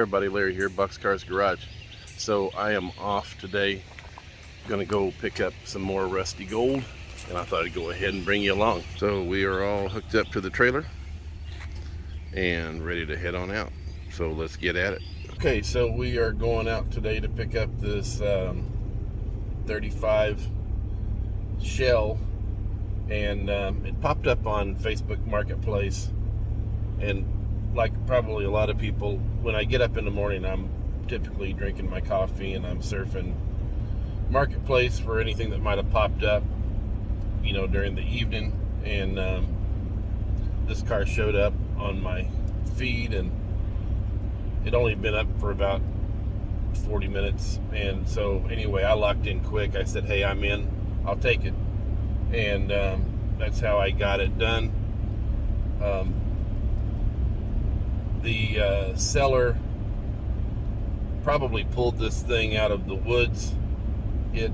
Hey everybody, Larry here, Boxcars Garage. So I am off today, gonna go pick up some more rusty gold, and I thought I'd go ahead and bring you along. So we are all hooked up to the trailer and ready to head on out. So let's get at it. Okay, so we are going out today to pick up this 35 Shell, and it popped up on Facebook Marketplace. And like probably a lot of people, when I get up in the morning, I'm typically drinking my coffee and I'm surfing Marketplace for anything that might have popped up, you know, during the evening. And this car showed up on my feed, and it only been up for about 40 minutes. And so anyway, I locked in quick. I said, hey, I'm in, I'll take it. And that's how I got it done. The seller probably pulled this thing out of the woods. It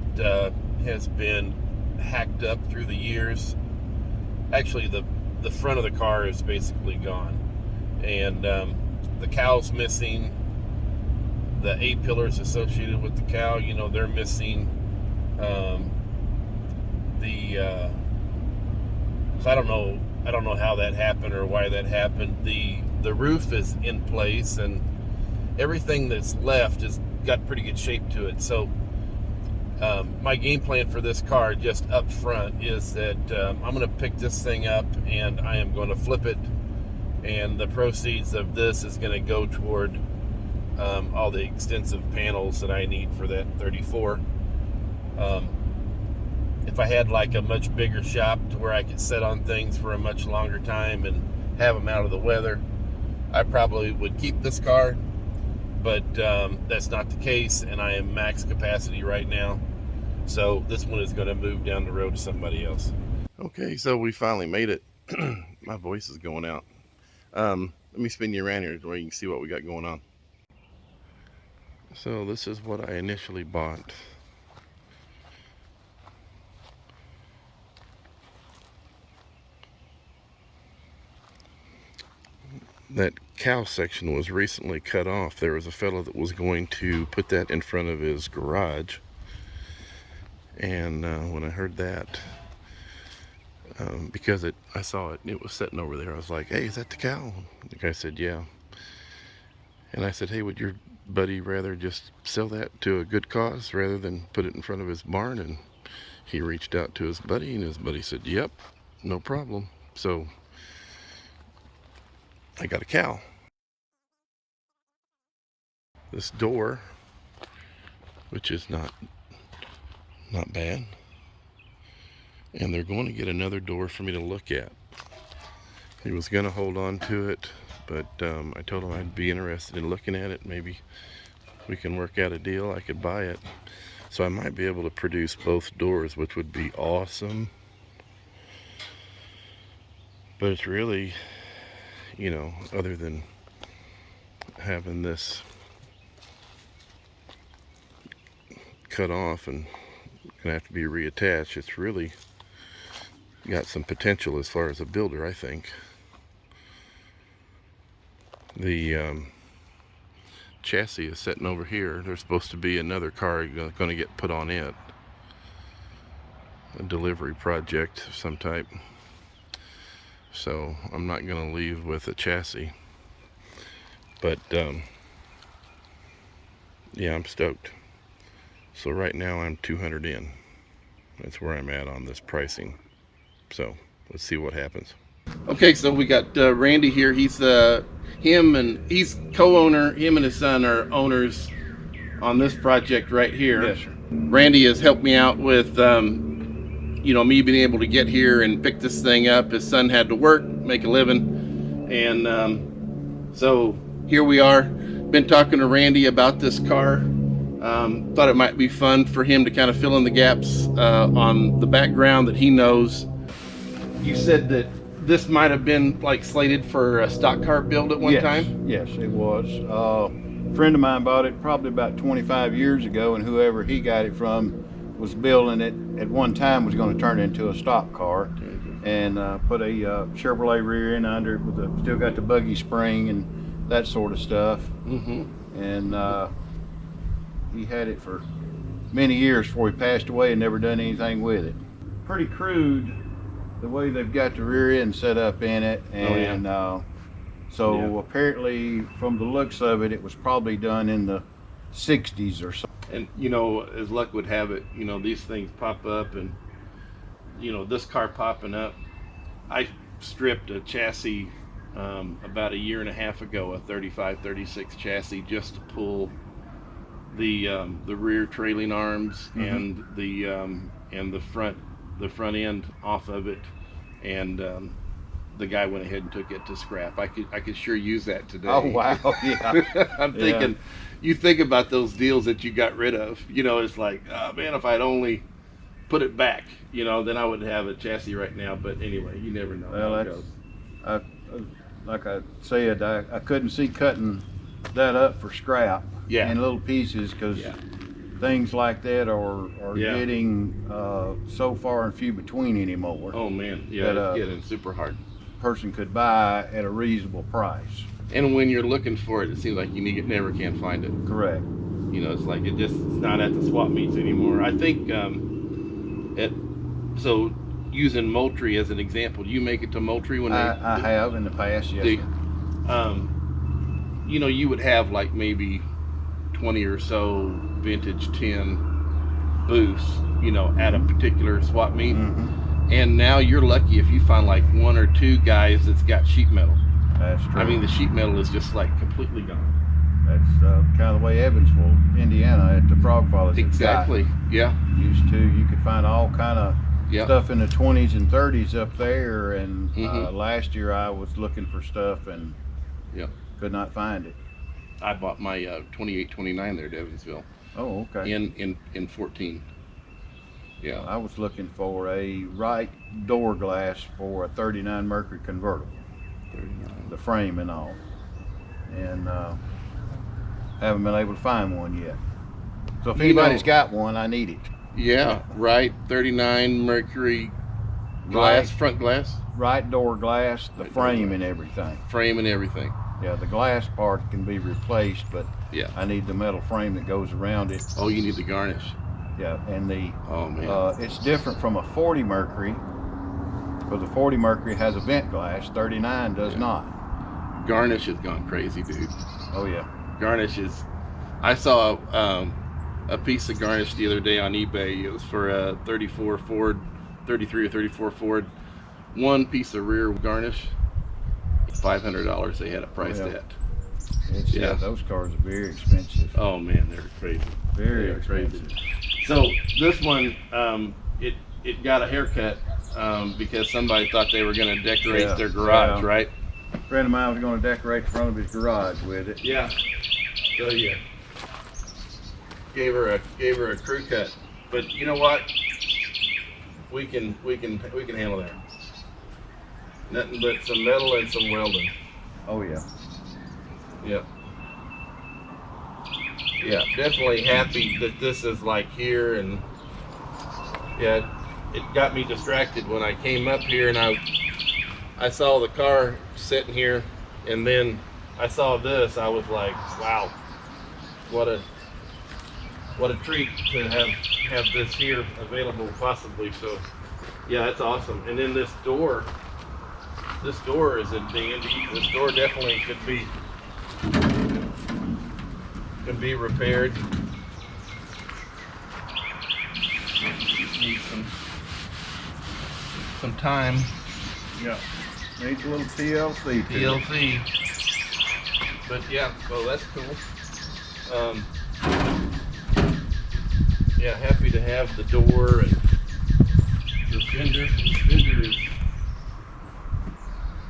has been hacked up through the years. Actually, the front of the car is basically gone, and the cow's missing. The A-pillars associated with the cow, you know, they're missing. So I don't know how that happened or why that happened. The roof is in place, and everything that's left has got pretty good shape to it. So my game plan for this car, just up front, is that I'm going to pick this thing up and I am going to flip it, and the proceeds of this is going to go toward all the extensive panels that I need for that 34. If I had like a much bigger shop to where I could sit on things for a much longer time and have them out of the weather, I probably would keep this car, but that's not the case, and I am max capacity right now. So this one is going to move down the road to somebody else. Okay, so we finally made it. My voice is going out. Let me spin you around here where you can see what we got going on. So this is what I initially bought. That cow section was recently cut off. There was a fellow that was going to put that in front of his garage, and when I heard that, because I saw it was sitting over there, I was like, hey, is that the cow? The guy said, yeah. And I said, hey, would your buddy rather just sell that to a good cause rather than put it in front of his barn? And he reached out to his buddy, and his buddy said, yep, no problem. So I got a cow. This door, which is not bad, and they're going to get another door for me to look at. He was going to hold on to it, but I told him I'd be interested in looking at it. Maybe we can work out a deal. I could buy it, so I might be able to produce both doors, which would be awesome. But it's really, you know, other than having this cut off and gonna have to be reattached, it's really got some potential as far as a builder, I think. The chassis is sitting over here. There's supposed to be another car going to get put on it, a delivery project of some type. So I'm not going to leave with a chassis, but yeah, I'm stoked. So right now I'm 200 in. That's where I'm at on this pricing. So let's see what happens. Okay, so we got Randy here. He's he's co-owner. Him and his son are owners on this project right here. Yes, sir. Randy has helped me out with you know, me being able to get here and pick this thing up. His son had to work, make a living, and so here we are. Been talking to Randy about this car. Thought it might be fun for him to kind of fill in the gaps on the background that he knows. You said that this might have been like slated for a stock car build at one time? Yes, it was. A friend of mine bought it probably about 25 years ago, and whoever he got it from was building it at one time, was going to turn it into a stock car, and put a Chevrolet rear end under it with still got the buggy spring, and that sort of stuff. Mm-hmm. And he had it for many years before he passed away and never done anything with it. Pretty crude the way they've got the rear end set up in it, and so apparently from the looks of it, it was probably done in the 60s or so. And you know, as luck would have it, you know, these things pop up, and you know, this car popping up, I stripped a chassis about a year and a half ago, a 35-36 chassis, just to pull the rear trailing arms and the front end off of it, and the guy went ahead and took it to scrap. I could sure use that today. Oh wow, yeah. I'm thinking, you think about those deals that you got rid of. You know, it's like, oh man, if I'd only put it back, you know, then I would have a chassis right now. But anyway, you never know how it goes. Like I said, I couldn't see cutting that up for scrap in little pieces, because things like that are getting so far and few between anymore. Oh man, it's getting super hard. Person could buy at a reasonable price. And when you're looking for it, it seems like you never can find it. Correct. You know, it's like it's not at the swap meets anymore. I think so using Moultrie as an example, do you make it to Moultrie when I have in the past, yes. You know, you would have like maybe 20 or so vintage tin booths, you know, at a particular swap meet. And now you're lucky if you find like one or two guys that's got sheet metal. That's true. I mean, the sheet metal is just like completely gone. That's kind of the way Evansville, Indiana, at the Frog Fathers. Exactly. Yeah. Used to, you could find all kind of stuff in the 20s and 30s up there, and last year I was looking for stuff and could not find it. I bought my 2829 there at Evansville. Oh, okay. In 14. Yeah. I was looking for a right door glass for a 39 Mercury convertible. 39. The frame and all. And haven't been able to find one yet. So if anybody's got one, I need it. Yeah, right. 39 Mercury glass, front glass. Right door glass, the frame and everything. Frame and everything. Yeah, the glass part can be replaced, but I need the metal frame that goes around it. Oh, you need the garnish. Yeah, and the it's different from a 40 Mercury, because the 40 Mercury has a vent glass, 39 does not. Garnish has gone crazy, dude. Oh yeah. Garnish is, I saw a piece of garnish the other day on eBay. It was for a 34 Ford, 33 or 34 Ford. One piece of rear garnish, $500 they had it priced at. Those cars are very expensive. Oh man, they're crazy. Very expensive. So this one, it got a haircut because somebody thought they were going to decorate their garage, right? A friend of mine was going to decorate the front of his garage with it. Yeah. So gave her a crew cut, but you know what? We can handle that. Nothing but some metal and some welding. Oh yeah. Yep. Yeah, definitely happy that this is like here, and it got me distracted when I came up here and I saw the car sitting here, and then I saw this. I was like, wow, what a treat to have this here available possibly. So yeah, that's awesome. And then this door is a dandy. This door definitely can be repaired. Need some time. Yeah. Needs a little TLC. TLC. But yeah, so that's cool. Yeah, happy to have the door and the fender. The fender is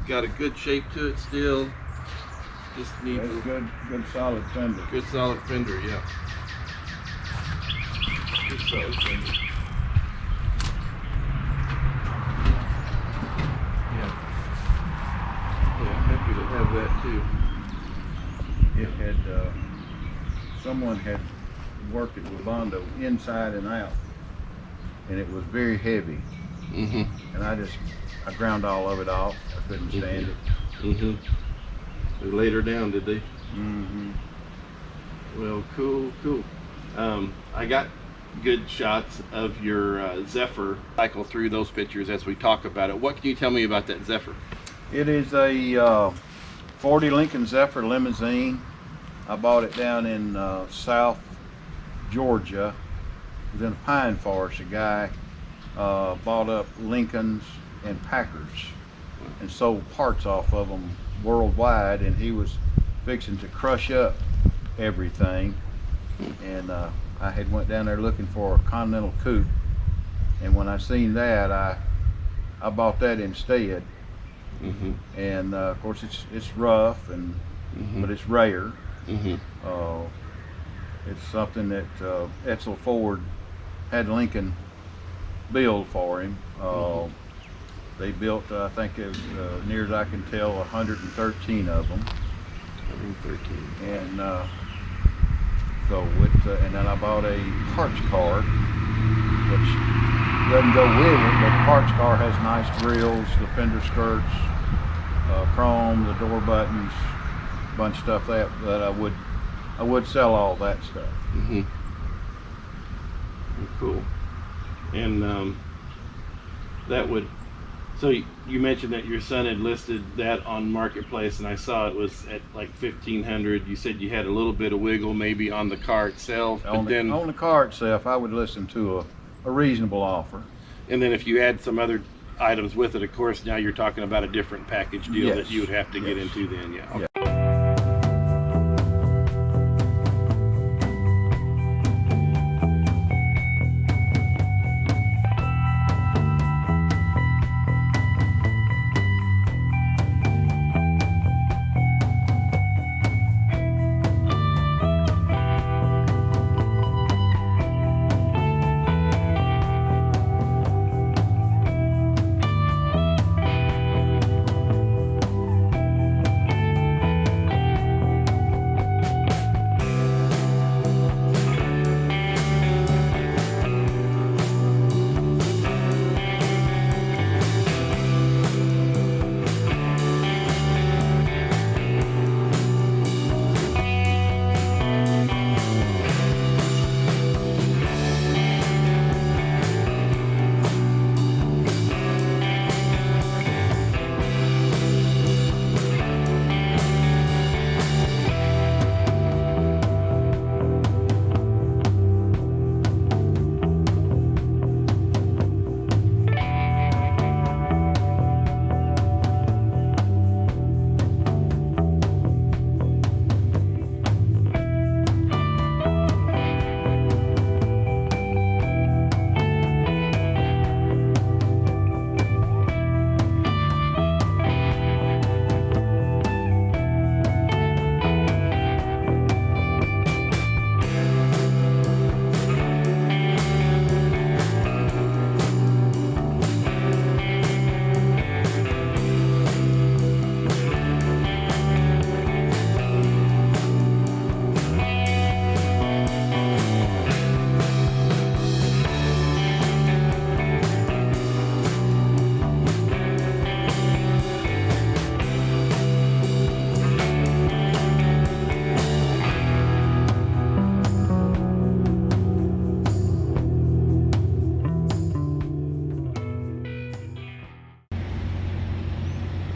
got a good shape to it still. Just needs a good solid fender. Good solid fender, yeah. Good solid fender. Yeah, happy to have that too. It had someone had worked it with Bondo inside and out, and it was very heavy. And I ground all of it off. I couldn't stand it. They laid her down, did they? Mm-hmm. Well, cool. I got good shots of your Zephyr. Cycle through those pictures as we talk about it. What can you tell me about that Zephyr? It is a 40 Lincoln Zephyr limousine. I bought it down in South Georgia. It was in a pine forest. A guy bought up Lincolns and Packards and sold parts off of them worldwide, and he was fixing to crush up everything. And I had went down there looking for a Continental Coupe, and when I seen that, I bought that instead. Mm-hmm. And of course it's rough, and but it's rare. It's something that Edsel Ford had Lincoln build for him. They built, I think, as near as I can tell, 113 of them. 113. And so with, and then I bought a parts car, which doesn't go with it, but the parts car has nice grills, the fender skirts, chrome, the door buttons, a bunch of stuff that I would sell all that stuff. Mm-hmm. Cool. And that would, so you mentioned that your son had listed that on Marketplace, and I saw it was at like $1,500. You said you had a little bit of wiggle maybe on the car itself, but On then the car itself, I would listen to a reasonable offer. and then if you add some other items with it, of course, now you're talking about a different package deal Yes. that you would have to get Yes. into then. Yeah. Yeah.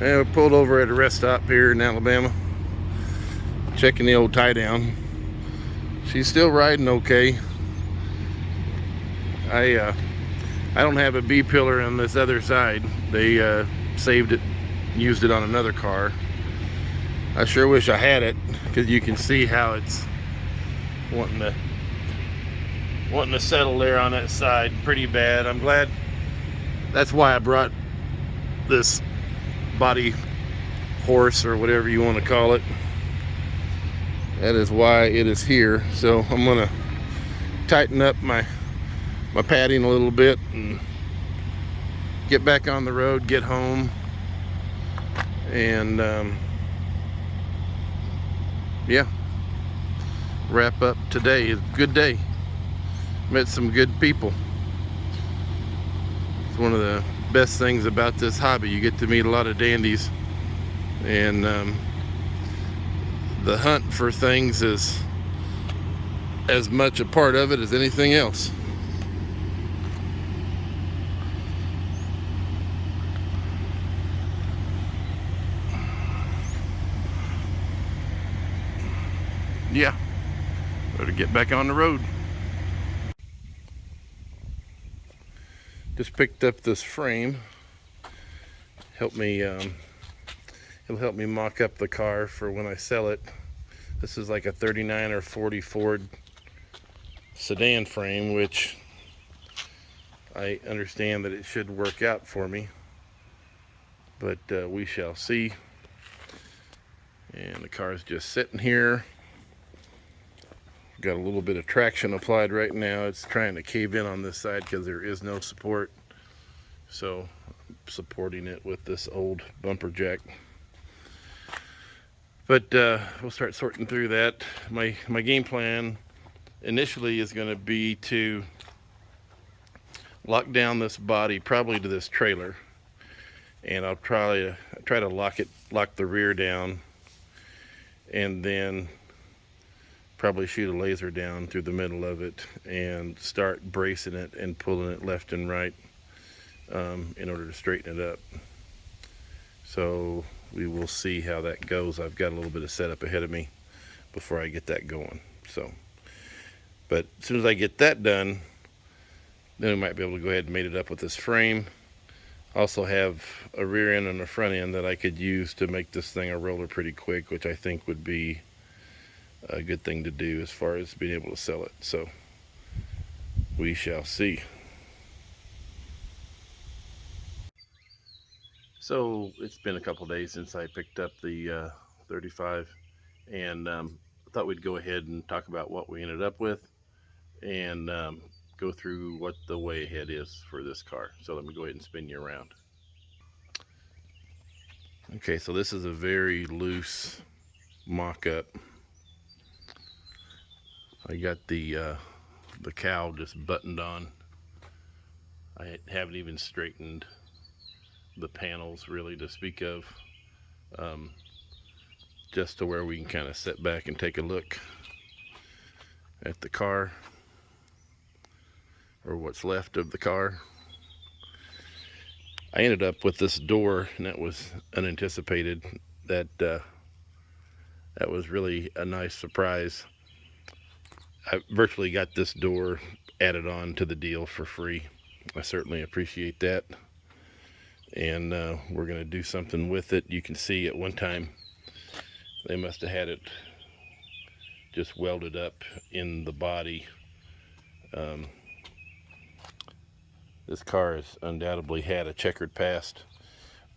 And we pulled over at a rest stop here in Alabama, checking the old Tiedown. She's still riding okay. I don't have a B pillar on this other side. They saved it, used it on another car. I sure wish I had it, because you can see how it's wanting to settle there on that side pretty bad. I'm glad. That's why I brought this body horse, or whatever you want to call it. That is why it is here. So I'm gonna tighten up my padding a little bit and get back on the road, get home, and yeah, wrap up today. It's a good day. Met some good people. It's one of the best things about this hobby. You get to meet a lot of dandies, and the hunt for things is as much a part of it as anything else. Yeah, better get back on the road. Just picked up this frame. It'll help me mock up the car for when I sell it. This is like a 39 or 40 Ford sedan frame, which I understand that it should work out for me, but we shall see. And the car's just sitting here. Got a little bit of traction applied right now. It's trying to cave in on this side because there is no support. So I'm supporting it with this old bumper jack. But we'll start sorting through that. My game plan initially is going to be to lock down this body probably to this trailer, and I'll try to lock the rear down, and then probably shoot a laser down through the middle of it and start bracing it and pulling it left and right in order to straighten it up. So we will see how that goes. I've got a little bit of setup ahead of me before I get that going. So, but as soon as I get that done, then we might be able to go ahead and mate it up with this frame. Also have a rear end and a front end that I could use to make this thing a roller pretty quick, which I think would be a good thing to do as far as being able to sell it. So we shall see. So it's been a couple days since I picked up the 35, and I thought we'd go ahead and talk about what we ended up with and go through what the way ahead is for this car. So let me go ahead and spin you around. Okay, so this is a very loose mock-up. I got the cowl just buttoned on. I haven't even straightened the panels really to speak of, just to where we can kind of sit back and take a look at the car, or what's left of the car. I ended up with this door, and that was unanticipated. That was really a nice surprise. I virtually got this door added on to the deal for free. I certainly appreciate that. And we're going to do something with it. You can see at one time they must have had it just welded up in the body. This car has undoubtedly had a checkered past,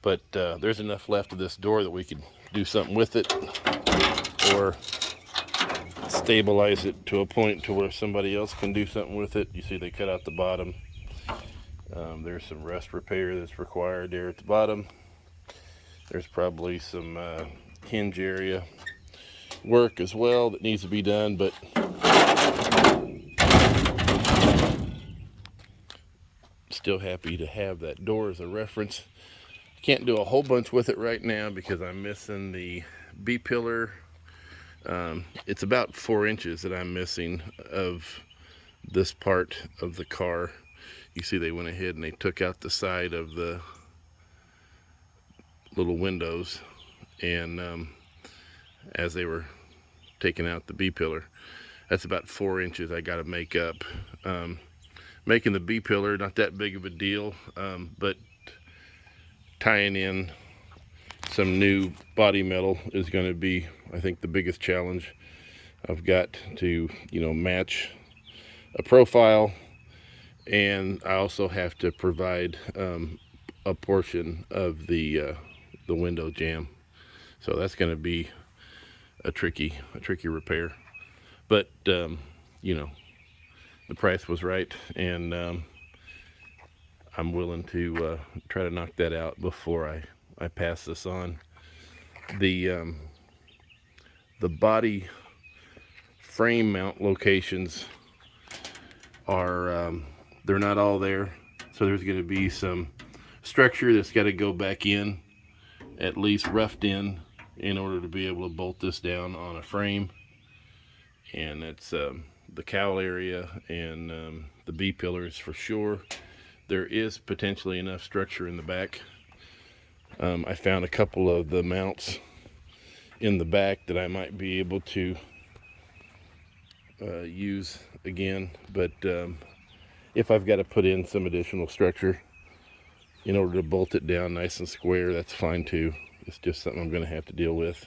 but there's enough left of this door that we could do something with it, or stabilize it to a point to where somebody else can do something with it. You see they cut out the bottom. There's some rust repair that's required there at the bottom. There's probably some hinge area work as well that needs to be done, but still happy to have that door as a reference. Can't do a whole bunch with it right now because I'm missing the B-pillar. It's about 4 inches that I'm missing of this part of the car. You see they went ahead and they took out the side of the little windows, and as they were taking out the B-pillar, that's about 4 inches I got to make up. Making the B-pillar, not that big of a deal, but tying in some new body metal is going to be, I think, the biggest challenge. I've got to, match a profile, and I also have to provide a portion of the window jamb. So that's going to be a tricky repair. But the price was right, and I'm willing to try to knock that out before I pass this on. The body frame mount locations are they're not all there, so there's going to be some structure that's got to go back in, at least roughed in, in order to be able to bolt this down on a frame. And that's the cowl area and the B-pillars for sure. There is potentially enough structure in the back. I found a couple of the mounts in the back that I might be able to use again, but if I've got to put in some additional structure in order to bolt it down nice and square, that's fine too. It's just something I'm going to have to deal with.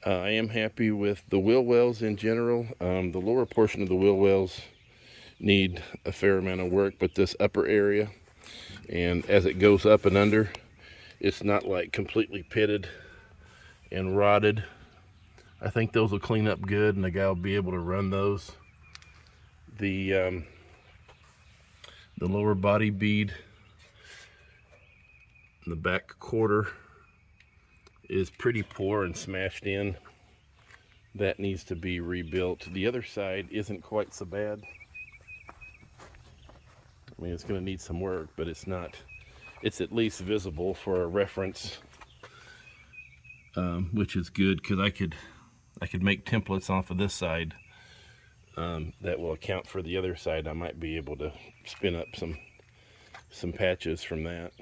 I am happy with the wheel wells in general. The lower portion of the wheel wells need a fair amount of work, but this upper area, and as it goes up and under, it's not like completely pitted and rotted. I think those will clean up good, and the guy will be able to run those. The lower body bead in the back quarter is pretty poor and smashed in. That needs to be rebuilt. The other side isn't quite so bad. I mean, it's going to need some work, but it's at least visible for a reference, which is good, because I could make templates off of this side that will account for the other side. I might be able to spin up some patches from that.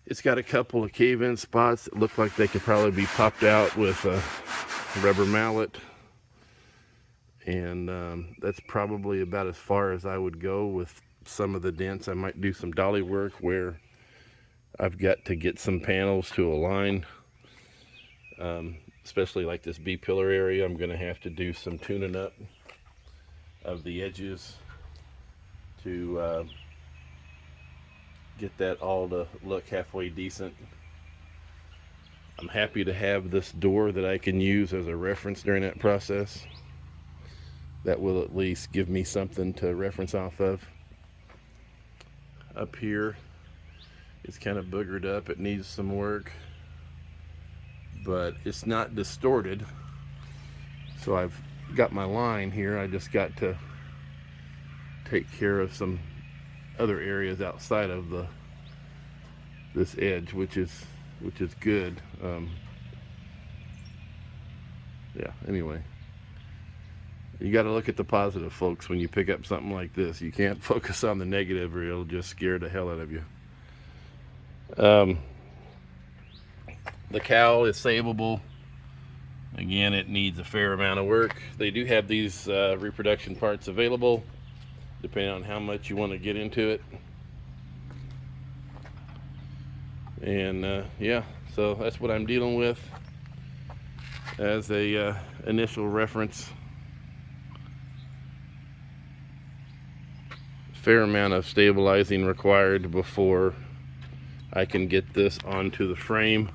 It's got a couple of cave-in spots that look like they could probably be popped out with a rubber mallet. And that's probably about as far as I would go with some of the dents. I might do some dolly work where I've got to get some panels to align. Especially like this B-pillar area, I'm going to have to do some tuning up of the edges to get that all to look halfway decent. I'm happy to have this door that I can use as a reference during that process. That will at least give me something to reference off of. Up here, it's kind of boogered up. It needs some work, but it's not distorted. So I've got my line here. I just got to take care of some other areas outside of this edge, which is good. Yeah, anyway, you got to look at the positive, folks, when you pick up something like this. You can't focus on the negative or it'll just scare the hell out of you. The cowl is savable. Again, it needs a fair amount of work. They do have these reproduction parts available, depending on how much you want to get into it. And yeah, so that's what I'm dealing with as a initial reference. Fair amount of stabilizing required before I can get this onto the frame.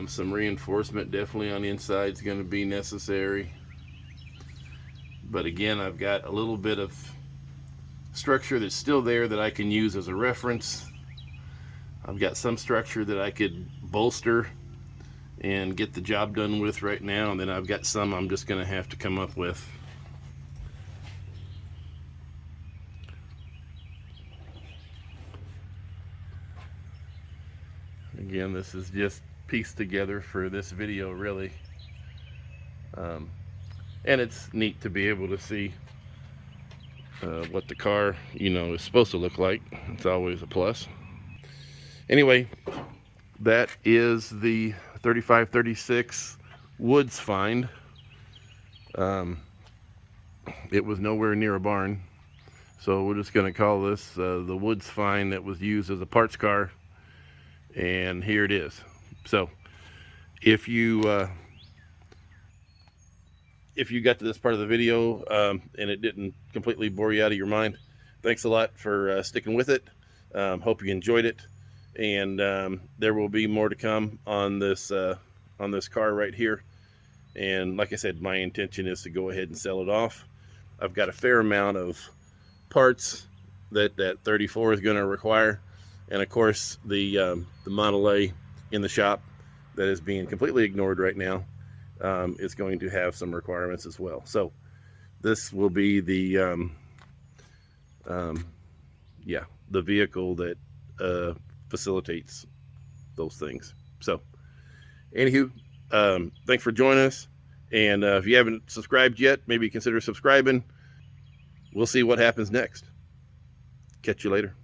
Some reinforcement definitely on the inside is going to be necessary. But again, I've got a little bit of structure that's still there that I can use as a reference. I've got some structure that I could bolster and get the job done with right now, and then I've got some I'm just going to have to come up with. Again, this is just pieced together for this video, really. And it's neat to be able to see what the car, is supposed to look like. It's always a plus. Anyway, that is the 3536 Woods find. It was nowhere near a barn, so we're just going to call this the Woods find that was used as a parts car. And here it is. So if you got to this part of the video and it didn't completely bore you out of your mind, thanks a lot for sticking with it. Hope you enjoyed it, and there will be more to come on this car right here. And like I said, my intention is to go ahead and sell it off. I've got a fair amount of parts that 34 is going to require. And of course, the Model A in the shop that is being completely ignored right now is going to have some requirements as well. So this will be the vehicle that facilitates those things. So, anywho, thanks for joining us. And if you haven't subscribed yet, maybe consider subscribing. We'll see what happens next. Catch you later.